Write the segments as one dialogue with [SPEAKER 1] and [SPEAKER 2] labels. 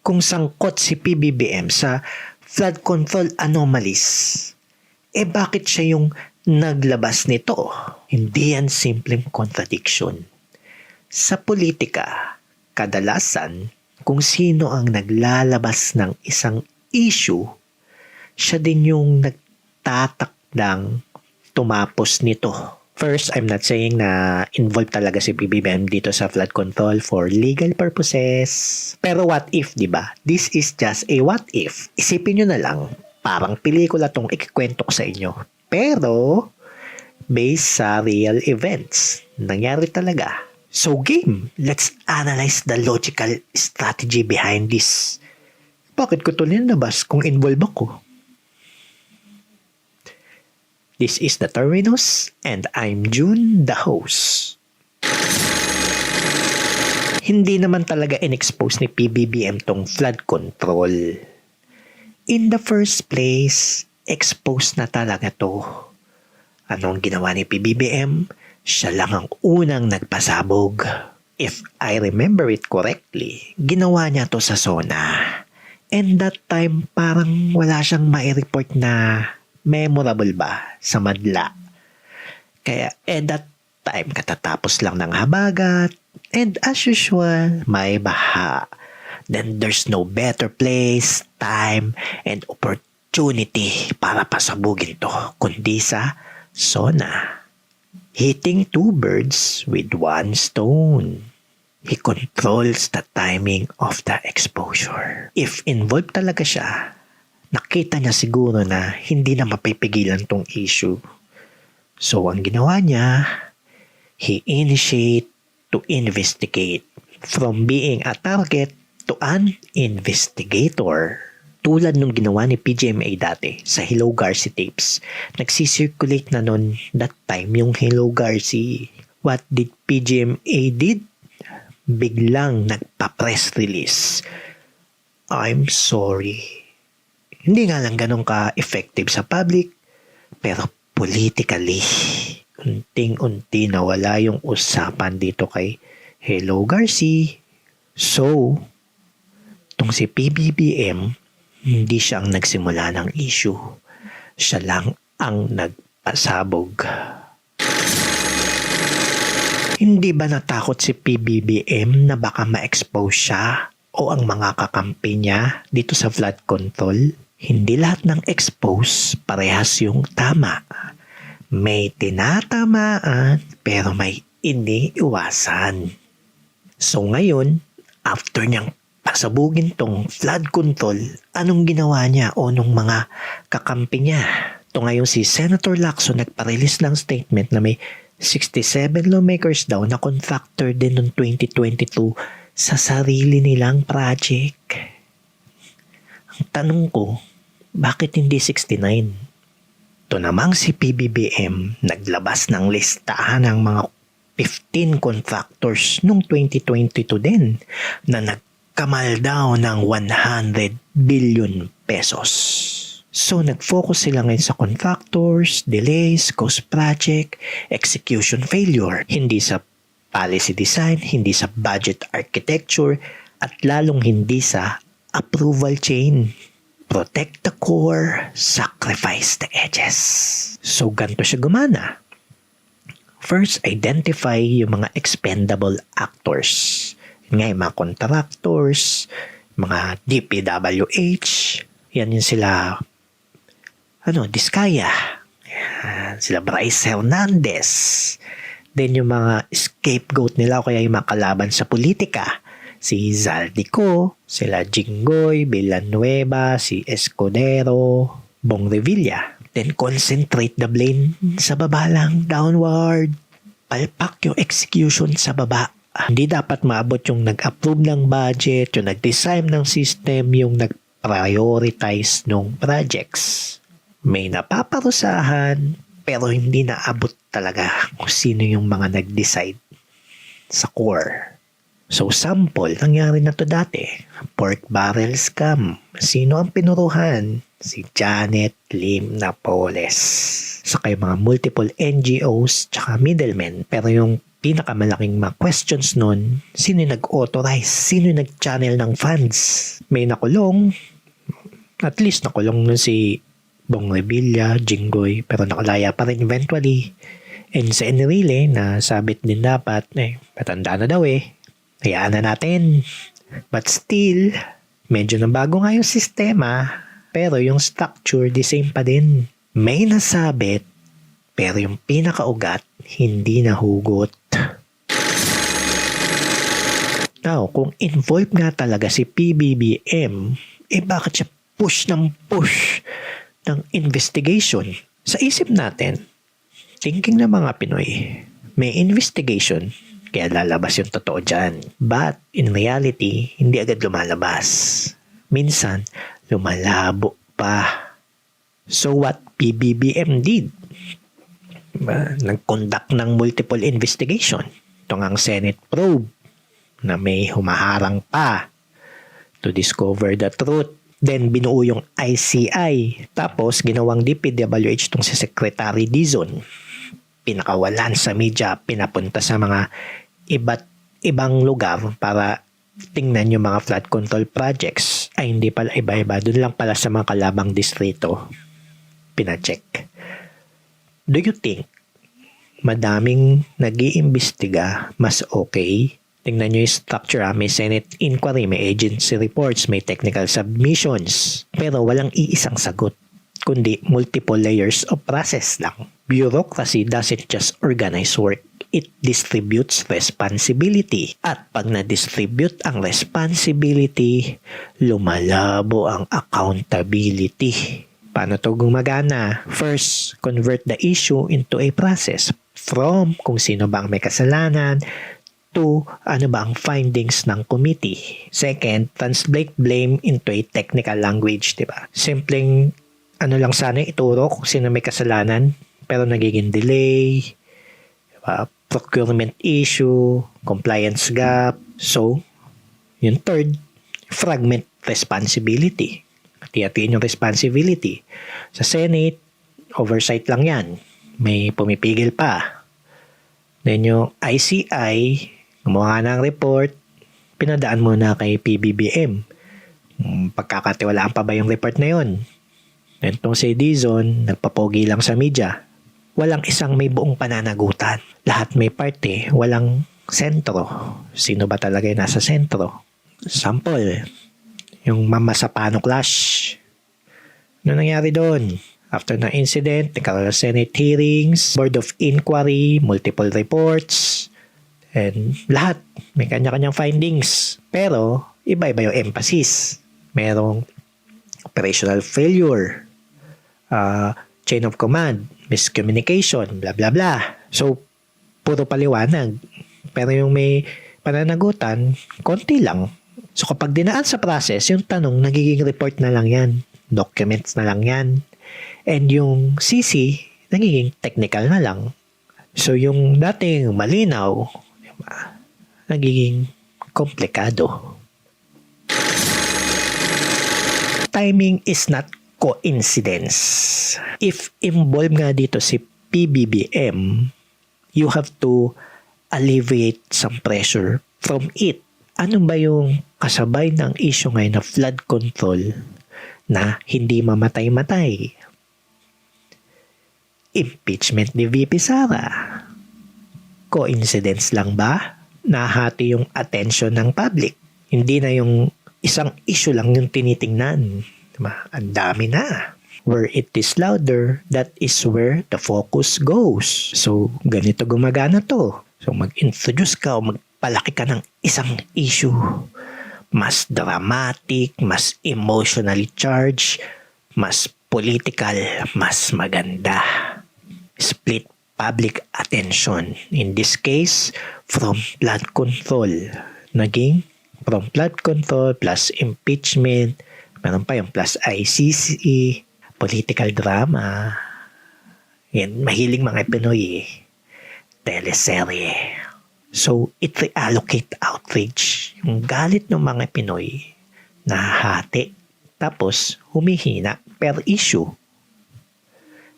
[SPEAKER 1] kung sangkot si PBBM sa flood control anomalies, bakit siya yung naglabas nito? Hindi yan simpleng contradiction. Sa politika, kadalasan, kung sino ang naglalabas ng isang issue, siya din yung nagtatakdang tumapos nito. First, I'm not saying na involved talaga si PBBM dito sa flood control for legal purposes. Pero what if, di ba? This is just a what if. Isipin nyo na lang, parang pelikula tong ikikwento ko sa inyo. Pero, based sa real events, nangyari talaga. So game, let's analyze the logical strategy behind this. Bakit ko ito linabas kung involved ako? This is the Terminus, and I'm June, the host. Hindi naman talaga in-expose ni PBBM tong flood control. In the first place, exposed na talaga to. Anong ginawa ni PBBM? Siya lang ang unang nagpasabog. If I remember it correctly, ginawa niya to sa SONA. And that time, parang wala siyang mai-report na memorable ba sa madla. Kaya that time katatapos lang ng habagat, and as usual, may baha. Then there's no better place, time, and opportunity para pasabugin to kundi sa SONA. Hitting two birds with one stone. He controls the timing of the exposure. If involved talaga siya, nakita niya siguro na hindi na mapipigilan tong issue. So, ang ginawa niya, he initiate to investigate from being a target to an investigator. Tulad nung ginawa ni PGMA dati sa Hello Garci tapes. Nagsisirculate na nun that time yung Hello Garci. What did PGMA did? Biglang nagpa-press release. I'm sorry. Hindi nga lang ganun ka-effective sa public, pero politically, unting-unti nawala yung usapan dito kay Hello Garci. So, tong si PBBM, hindi siya ang nagsimula ng issue. Siya lang ang nagpasabog. Hindi ba natakot si PBBM na baka ma-expose siya o ang mga kakampi niya dito sa flood control? Hindi lahat ng expose parehas yung tama. May tinatamaan pero may iniiwasan. So ngayon, after niyang pasabugin tong flood control, anong ginawa niya o nung mga kakampi niya? Ito ngayon si Senator Lacson nagpa-release ng statement na may 67 lawmakers daw na contractor din noong 2022 sa sarili nilang project. Ang tanong ko, bakit hindi 69? Ito namang si PBBM naglabas ng listahan ng mga 15 contractors noong 2022 din na nagkamal daw ng 100 billion pesos. So, nag-focus sila ngayon sa contractors, delays, cost project, execution failure. Hindi sa policy design, hindi sa budget architecture, at lalong hindi sa approval chain. Protect the core, sacrifice the edges. So, ganito siya gumana. First, identify yung mga expendable actors. Yung mga contractors, mga DPWH, yan yung sila Diskaya, sila Bryce Hernandez, then yung mga scapegoat nila o kaya yung mga kalaban sa politika, si Zaldico, sila Jinggoy, Villanueva, si Escudero, Bong Revilla. Then concentrate the blame sa baba lang, downward. Palpak yung execution sa baba. Hindi dapat maabot yung nag-approve ng budget, yung nag-design ng system, yung nag-prioritize ng projects. May napaparusahan pero hindi naabot talaga kung sino yung mga nag-decide sa core. So sample, nangyari na to dati. Pork barrel scam. Sino ang pinuruhan? Si Janet Lim Napoles. Saka yung mga multiple NGOs tsaka middlemen. Pero yung pinakamalaking mga questions nun, sino yung nag-authorize? Sino yung nag-channel ng funds? May nakulong. At least nakulong nun si Bong Revilla, Jinggoy, pero nakalaya pa rin eventually. And sa Enrile, na sabit din dapat, patanda na daw hayaan na natin. But still, medyo nabago nga yung sistema, pero yung structure, the same pa din. May nasabit, pero yung pinakaugat, hindi nahugot. Now, kung involved nga talaga si PBBM, bakit siya push ng investigation? Sa isip natin, thinking ng mga Pinoy, may investigation, kaya lalabas yung totoo dyan. But, in reality, hindi agad lumalabas. Minsan, lumalabo pa. So what PBBM did? Nag-conduct ng multiple investigation. Ito nga ang Senate probe na may humaharang pa to discover the truth. Then, binuo yung ICI. Tapos, ginawang DPWH itong si Secretary Dizon. Pinakawalan sa media, pinapunta sa mga iba't ibang lugar para tingnan yung mga flood control projects. Ay, hindi pala iba-iba. Doon lang pala sa mga kalabang distrito. Pina-check. Do you think madaming nag-iimbestiga mas okay? Tingnan nyo yung structure. May Senate inquiry, may agency reports, may technical submissions. Pero walang iisang sagot, kundi multiple layers of process lang. Bureaucracy doesn't just organize work. It distributes responsibility. At pag na-distribute ang responsibility, lumalabo ang accountability. Paano to gumagana? First, convert the issue into a process. From kung sino ba ang may kasalanan, to ano ba ang findings ng committee. Second, translate blame into a technical language, diba? Simpleng lang sana ituro kung sino may kasalanan, pero nagiging delay, diba? Procurement issue, compliance gap. So, yung third, fragment responsibility. Hati-hatiin yung responsibility. Sa Senate, oversight lang yan. May pumipigil pa. Then yung ICI, gumawa ng report, pinadaan mo na kay PBBM. Pagkakatiwalaan pa ba yung report na yun? Then itong si Dizon, nagpapogi lang sa media. Walang isang may buong pananagutan. Lahat may parte, walang sentro. Sino ba talaga yung nasa sentro? Sample, yung Mama Sapano clash. Ano nangyari doon? After na incident, nagkaroon ng Senate hearings, Board of Inquiry, multiple reports, and lahat may kanya-kanyang findings. Pero, iba-iba yung emphasis. Merong operational failure, chain of command, miscommunication, blah blah blah. So, puro paliwanag. Pero yung may pananagutan, konti lang. So, kapag dinaan sa process, yung tanong, nagiging report na lang yan. Documents na lang yan. And yung CC, nagiging technical na lang. So, yung dating malinaw, nagiging komplikado. Timing is not coincidence. If involved nga dito si PBBM, you have to alleviate some pressure from it. Ano ba yung kasabay ng issue ngayon na flood control na hindi mamatay-matay? Impeachment ni VP Sara. Coincidence lang ba? Nahati yung attention ng public. Hindi na yung isang issue lang yung tinitingnan. Diba? Ang dami na. Where it is louder, that is where the focus goes. So, ganito gumagana to. So, mag-introduce ka o magpalaki ka ng isang issue. Mas dramatic, mas emotionally charged, mas political, mas maganda. Split public attention. In this case, from flood control. Naging from flood control plus impeachment, meron pa yung plus ICC, political drama. Yan, mahiling mga Pinoy teleserye. So, it reallocate outrage. Yung galit ng mga Pinoy nahati. Tapos, humihina per issue.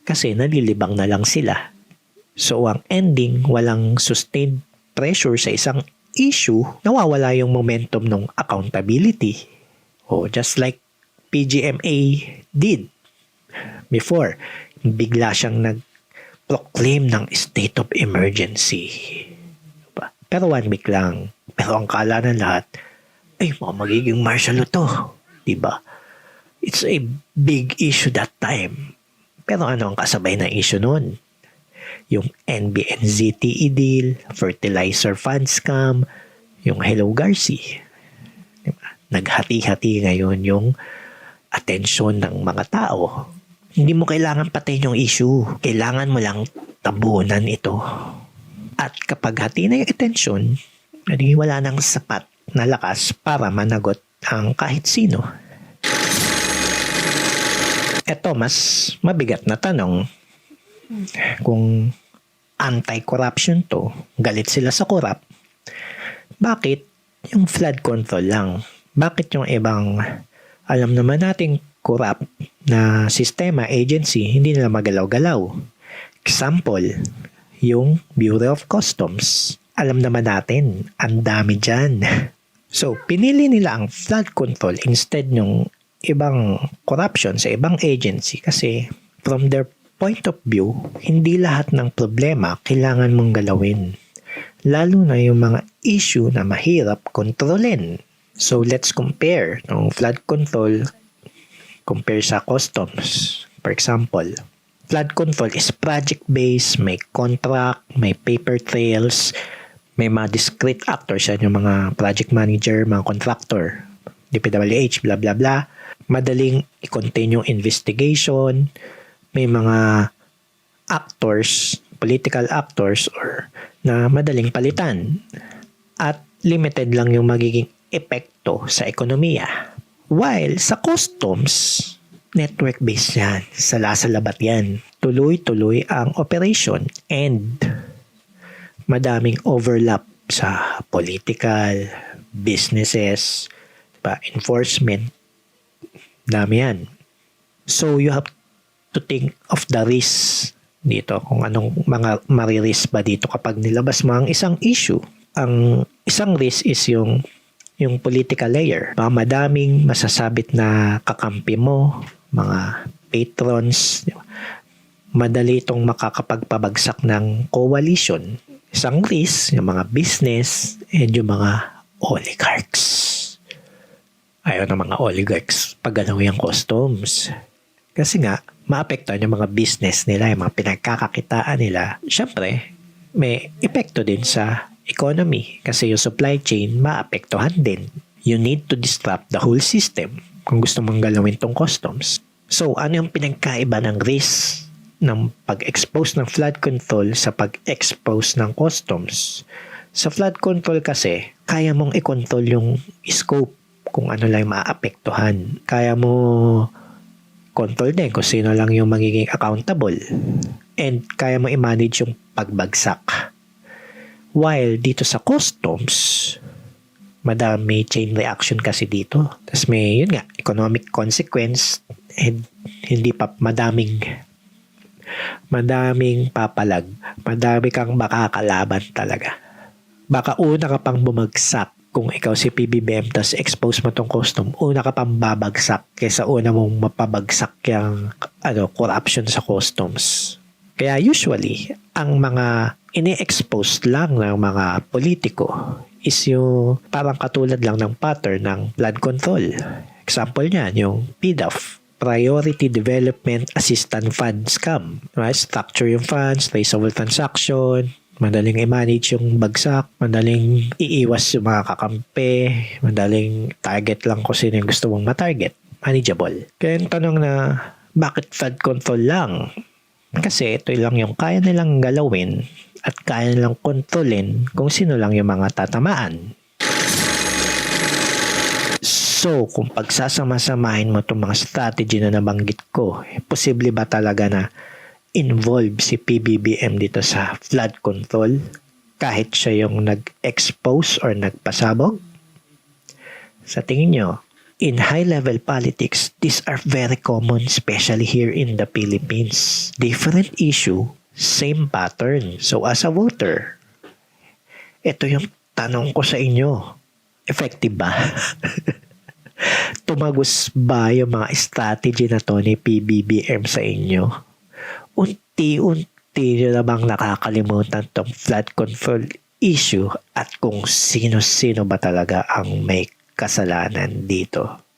[SPEAKER 1] Kasi nalilibang na lang sila. So, ang ending, walang sustained pressure sa isang issue, nawawala yung momentum ng accountability. Just like PGMA did before. Bigla siyang nag-proclaim ng state of emergency. Diba? Pero 1 week lang. Pero ang kala ng lahat, ay, magiging martial law to. Diba? It's a big issue that time. Pero ano ang kasabay ng issue noon? Yung NBNZTE deal, fertilizer fund scam, yung Hello Garci. Diba? Naghati-hati ngayon yung atensyon ng mga tao. Hindi mo kailangan patayin yung issue. Kailangan mo lang tabunan ito. At kapag hati na yung atensyon, wala nang sapat na lakas para managot ang kahit sino. Ito, mas mabigat na tanong. Kung anti-corruption to, galit sila sa corrupt, bakit yung flood control lang? Bakit yung ibang, alam naman nating corrupt na sistema, agency, hindi nila magalaw-galaw? Example, yung Bureau of Customs. Alam naman natin, ang dami dyan. So, pinili nila ang flood control instead yung ibang corruption sa ibang agency kasi from their point of view, hindi lahat ng problema kailangan mong galawin. Lalo na yung mga issue na mahirap kontrolin. So, let's compare ng flood control compare sa customs. For example, flood control is project-based, may contract, may paper trails, may mga discrete actors yan, yung mga project manager, mga contractor, DPWH, blah blah blah. Madaling i-contain yung investigation, may mga actors, political actors or na madaling palitan at limited lang yung magiging epekto sa ekonomiya. While sa customs, network-based yan. Sala-salabat yan. Tuloy-tuloy ang operation and madaming overlap sa political, businesses, enforcement. Dami yan. So, you have to think of the risk dito. Kung anong mga maririsk ba dito kapag nilabas mo ang isang issue. Ang isang risk is yung political layer. Mga madaming masasabit na kakampi mo, mga patrons, madali itong makakapagpabagsak ng coalition. Isang risk, yung mga business, and yung mga oligarchs. Ayaw ng mga oligarchs paggalaw yung customs. Kasi nga, maapektuhan yung mga business nila, yung mga pinagkakakitaan nila. Siyempre, may epekto din sa economy kasi yung supply chain maapektuhan din. You need to disrupt the whole system kung gusto mong galawin tong customs. So, ano yung pinagkaiba ng risk ng pag-expose ng flood control sa pag-expose ng customs? Sa flood control kasi, kaya mong i-control yung scope kung ano lang maapektuhan. Kaya mo control din kung sino lang yung magiging accountable. And kaya mo i-manage yung pagbagsak. While dito sa customs, madami chain reaction kasi dito. Tapos may, yun nga, economic consequence and hindi pa madaming papalag. Madami kang makakalaban talaga. Baka una ka pang bumagsak kung ikaw si PBBM tapos expose mo tong custom, una ka pang babagsak kaysa una mong mapabagsak yung corruption sa customs. Kaya usually, ang mga ini-expose lang ng mga politiko is yung parang katulad lang ng pattern ng flood control. Example niyan, yung PDAF, Priority Development Assistance Fund Scam. Right? Structure yung funds, traceable transaction, madaling i-manage yung bagsak, madaling iiwas yung mga kakampi, madaling target lang kung sino yung gusto mong matarget. Manageable. Kaya yung tanong na, bakit flood control lang? Kasi ito lang yung kaya nilang galawin at kaya nilang kontrolin kung sino lang yung mga tatamaan. So, kung pagsasama-samahin mo itong mga strategy na nabanggit ko, posible ba talaga na involve si PBBM dito sa flood control kahit siya yung nag-expose or nagpasabog? Sa tingin nyo, in high-level politics, these are very common, especially here in the Philippines. Different issue, same pattern. So as a voter, Ito yung tanong ko sa inyo. Effective ba? Tumagos ba yung mga strategy na to ni PBBM sa inyo? Unti-unti nyo na bang nakakalimutan tong flood control issue at kung sino-sino ba talaga ang may kasalanan dito?